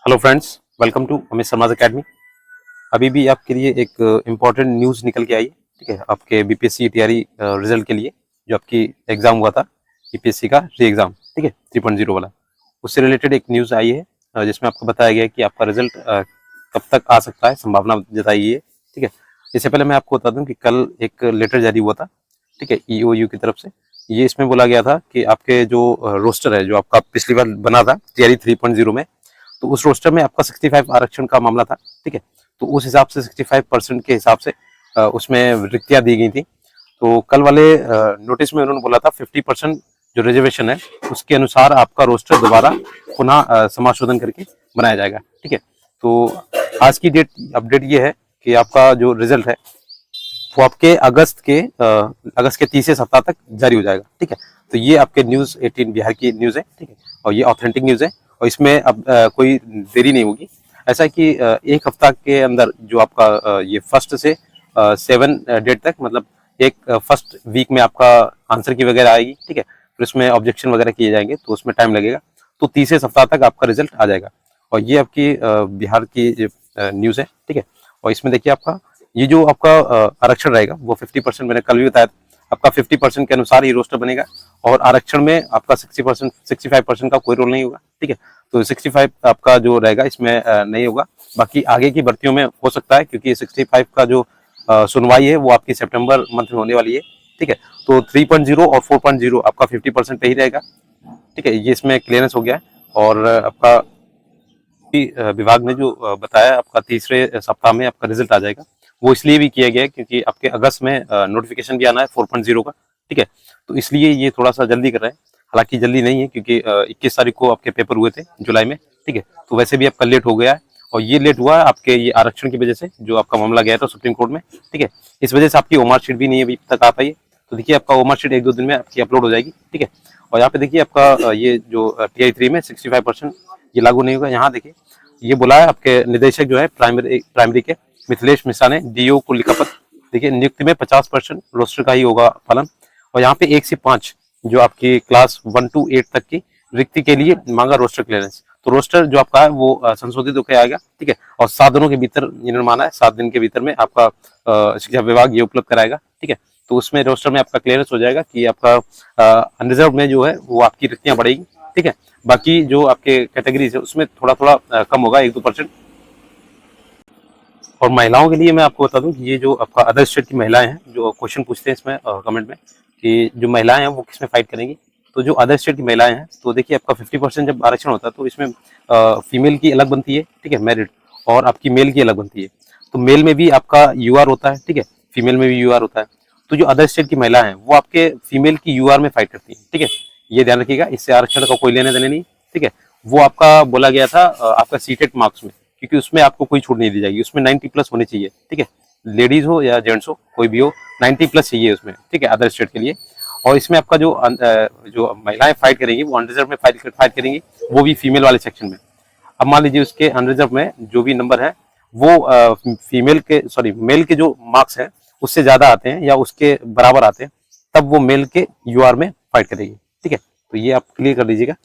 Hello friends, welcome to Amit Sharma's academy. अभी भी आपके लिए एक इम्पॉर्टेंट न्यूज़ निकल के आई है। ठीक है, आपके बीपीएससी टीआरई रिजल्ट के लिए जो आपकी एग्जाम हुआ था बीपीएससी का री एग्जाम, ठीक है 3.0 वाला, उससे रिलेटेड एक न्यूज़ आई है जिसमें आपको बताया गया है कि आपका रिजल्ट कब तक आ सकता है, संभावना जताई है। ठीक है, इससे पहले मैं आपको बता दूं कि कल एक लेटर जारी हुआ था, ठीक है, ईओयू की तरफ से। ये इसमें बोला गया था कि आपके जो रोस्टर है, जो आपका पिछली बार बना था टीआरई 3.0 में, तो उस रोस्टर में आपका 65 आरक्षण का मामला था। ठीक है, तो उस हिसाब से 65% के हिसाब से उसमें रिक्तियां दी गई थी। तो कल वाले नोटिस में उन्होंने बोला था 50% जो रिजर्वेशन है उसके अनुसार आपका रोस्टर दोबारा पुनः समाशोधन करके बनाया जाएगा। ठीक है, तो आज की डेट अपडेट ये है कि आपका जो रिजल्ट है वो आपके अगस्त के तीसरे सप्ताह तक जारी हो जाएगा। ठीक है, तो ये आपके न्यूज़ 18 बिहार की न्यूज़ है। ठीक है, और ये ऑथेंटिक न्यूज़ है और इसमें अब कोई देरी नहीं होगी। ऐसा है कि एक हफ्ता के अंदर जो आपका ये फर्स्ट से 7 डेट तक, मतलब एक फर्स्ट वीक में आपका आंसर की वगैरह आएगी। ठीक है, फिर उसमें ऑब्जेक्शन वगैरह किए जाएंगे तो उसमें टाइम लगेगा। तो तीसरे सप्ताह तक आपका रिजल्ट आ जाएगा और ये आपकी बिहार की न्यूज़ है। ठीक है, और इसमें देखिए आपका ये जो आपका आरक्षण रहेगा वो 50%, मैंने कल भी बताया था, आपका 50% के अनुसार ही रोस्टर बनेगा और आरक्षण में आपका 60% 65% का कोई रोल नहीं होगा। ठीक है, तो 65 आपका जो रहेगा इसमें नहीं होगा। बाकी आगे की भर्तियों में हो सकता है, क्योंकि 65 का जो सुनवाई है वो आपकी सितंबर मंथ में होने वाली है। ठीक है, तो 3.0 और 4.0 आपका 50% पे ही रहेगा। ठीक है, ये इसमें क्लियरेंस हो गया है। और आपका विभाग ने जो बताया आपका तीसरे सप्ताह में आपका रिजल्ट आ जाएगा, वो इसलिए भी किया गया है क्योंकि आपके अगस्त में नोटिफिकेशन भी आना है 4.0 का। ठीक है, तो इसलिए ये थोड़ा सा जल्दी कर रहे हैं। हालांकि जल्दी नहीं है क्योंकि 21 तारीख को आपके पेपर हुए थे जुलाई में। ठीक है, तो वैसे भी आपका लेट हो गया है और ये लेट हुआ है आपके ये आरक्षण की वजह से, जो आपका मामला गया था सुप्रीम कोर्ट में। ठीक है, इस वजह से आपकी ओमार शीट भी नहीं अभी तक आ पाई है। तो देखिए आपका ओमार शीट 1-2 दिन में आपकी अपलोड हो जाएगी। ठीक है, और यहाँ पे देखिए आपका ये जो टीआई 3 में 65% ये लागू नहीं होगा। यहाँ देखिए ये बोला है आपके निदेशक जो है प्राइमरी के मिथिलेश मिश्रा ने डीओ को लिखा पत्र। देखिए नियुक्ति में 50% रोस्टर का ही होगा पालन। और यहाँ पे 1 से 5 जो आपकी क्लास 1 to 8 तक की रिक्ति के लिए मांगा रोस्टर क्लियरेंस। तो रोस्टर जो आपका है वो संशोधित होकर आएगा। ठीक है, और 7 दिनों के भीतर इन्होंने माना है, 7 दिन के भीतर में आपका शिक्षा विभाग ये उपलब्ध कराएगा। ठीक है, तो उसमें रोस्टर में आपका क्लियरेंस हो जाएगा कि आपका अनरिजर्व में जो है वो आपकी रिक्तियां बढ़ेगी। ठीक है, बाकी जो आपके कैटेगरीज है उसमें थोड़ा थोड़ा कम होगा, 1-2%। और महिलाओं के लिए मैं आपको बता दूं कि ये जो आपका अदर स्टेट की महिलाएं हैं, जो क्वेश्चन पूछते हैं इसमें कमेंट में कि जो महिलाएं हैं वो किस में फाइट करेंगी, तो जो अदर स्टेट की महिलाएं हैं, तो देखिए आपका 50% जब आरक्षण होता है तो इसमें फीमेल की अलग बनती है। ठीक है, मेरिट, और आपकी मेल की अलग बनती है। तो मेल में भी आपका यूआर होता है। ठीक है, फीमेल में भी यूआर होता है। तो जो अदर स्टेट की महिला है वो आपके फीमेल की यूआर में फाइट करती है। ठीक है, ये ध्यान रखिएगा, इससे आरक्षण का कोई लेने देने नहीं। ठीक है, वो आपका बोला गया था आपका सीटेट मार्क्स में, क्योंकि उसमें आपको कोई छूट नहीं दी जाएगी, उसमें 90+ होनी चाहिए। ठीक है, लेडीज हो या जेंट्स हो कोई भी हो, 90+ चाहिए उसमें। ठीक है, अदर स्टेट के लिए। और इसमें आपका जो महिलाएं फाइट करेंगी वो अनरिजर्व में फाइट करेंगी, वो भी फीमेल वाले सेक्शन में। अब मान लीजिए उसके अनरिजर्व में जो भी नंबर है वो मेल के जो मार्क्स हैं उससे ज्यादा आते हैं या उसके बराबर आते हैं, तब वो मेल के यूआर में फाइट करेगी। ठीक है, तो ये आप क्लियर कर लीजिएगा।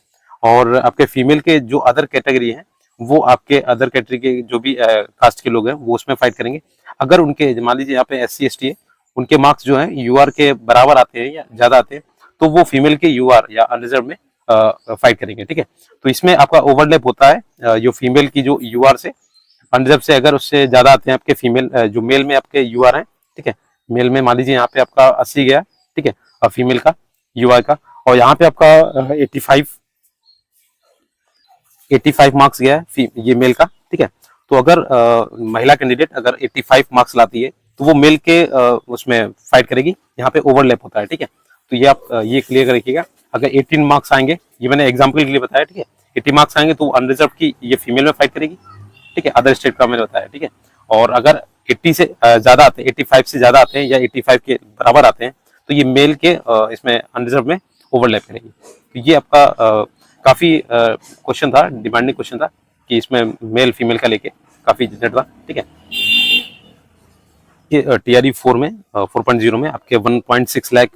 और आपके फीमेल के जो अदर कैटेगरी हैं वो आपके अदर कैटेगरी के जो भी कास्ट के लोग हैं वो उसमें फाइट करेंगे। अगर उनके मान लीजिए यहाँ पे SC ST है, उनके मार्क्स जो हैं यूआर के बराबर आते हैं या ज्यादा आते हैं, तो वो फीमेल के यूआर या अनरिजर्व में फाइट करेंगे। ठीक है, तो इसमें आपका ओवरलैप होता है जो फीमेल की जो यूआर से अनरिजर्व से अगर उससे ज्यादा आते हैं आपके फीमेल जो मेल में आपके यूआर हैं। ठीक है, मेल में मान लीजिए यहाँ पे आपका 80 गया। ठीक है, और फीमेल का यूआर का, और यहाँ पे आपका 85 मार्क्स गया है ये मेल का। ठीक है, तो अगर महिला कैंडिडेट अगर 85 मार्क्स लाती है तो वो मेल के उसमें फाइट करेगी, यहाँ पे ओवरलैप होता है। ठीक है, तो ये आप ये क्लियर रखिएगा। अगर 18 मार्क्स आएंगे, ये मैंने एग्जाम्पल के लिए बताया। ठीक है, 80 मार्क्स आएंगे तो अनरिजर्व की ये फीमेल में फाइट करेगी। ठीक है, अदर स्टेट का मैंने बताया। ठीक है, और अगर 80 से ज्यादा आते हैं, 85 से ज्यादा आते हैं या 85 के बराबर आते हैं, तो ये मेल के इसमें अनरिजर्व में ओवरलैप करेगी। तो ये आपका काफी क्वेश्चन था, डिमांडिंग क्वेश्चन था कि इसमें मेल फीमेल का लेके काफी झंझट था। ठीक है, ये टीआरई 4 में 4.0 में आपके 1.6 लाख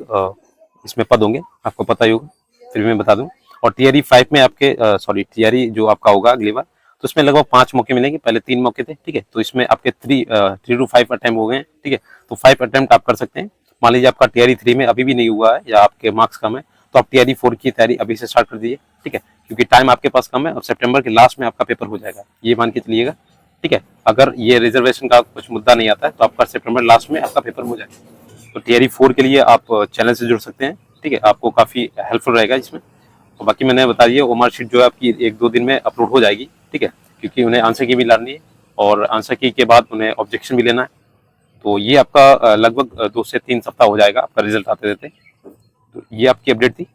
इसमें पद होंगे, आपको पता ही होगा, फिर भी मैं बता दूं। और टीआरई 5 में आपके टीआरई जो आपका होगा अगली बार, तो इसमें लगभग 5 मौके मिलेंगे, पहले 3 मौके थे, ठीक है। तो इसमें आपके 3 to 5 अटेम्प्ट हो गए हैं, ठीक है। तो 5 अटेम्प्ट आप कर सकते हैं। मान लीजिए आपका टीआरई 3 में अभी भी नहीं हुआ है या आपके मार्क्स कम है, तो आप टीआरई 4 की तैयारी अभी से स्टार्ट कर दीजिए, ठीक है। क्योंकि टाइम आपके पास कम है और सितंबर के लास्ट में आपका पेपर हो जाएगा, ये मान के चलिएगा, ठीक है। अगर ये रिजर्वेशन का कुछ मुद्दा नहीं आता है तो आपका सितंबर लास्ट में आपका पेपर हो जाएगा। तो टीआरई 4 के लिए आप चैनल से जुड़ सकते हैं, ठीक है। आपको काफ़ी हेल्पफुल रहेगा इसमें। और बाकी मैंने बता दिया, वो मार्कशीट जो है आपकी 1-2 दिन में अपलोड हो जाएगी, ठीक है। क्योंकि उन्हें आंसर की भी लानी है और आंसर की के बाद उन्हें ऑब्जेक्शन भी लेना है। तो ये आपका लगभग 2 से 3 सप्ताह हो जाएगा आपका रिजल्ट आते रहते। तो ये आपकी अपडेट थी।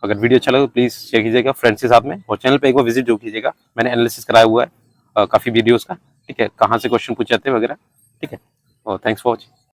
अगर वीडियो अच्छा लगे तो प्लीज़ शेयर कीजिएगा फ्रेंड्स के साथ में, और चैनल पे एक बार विजिट जो कीजिएगा। मैंने एनालिसिस कराया हुआ है काफ़ी वीडियोज़ का, ठीक है, कहाँ से क्वेश्चन पूछे जाते हैं वगैरह, ठीक है। और थैंक्स फॉर वॉचिंग।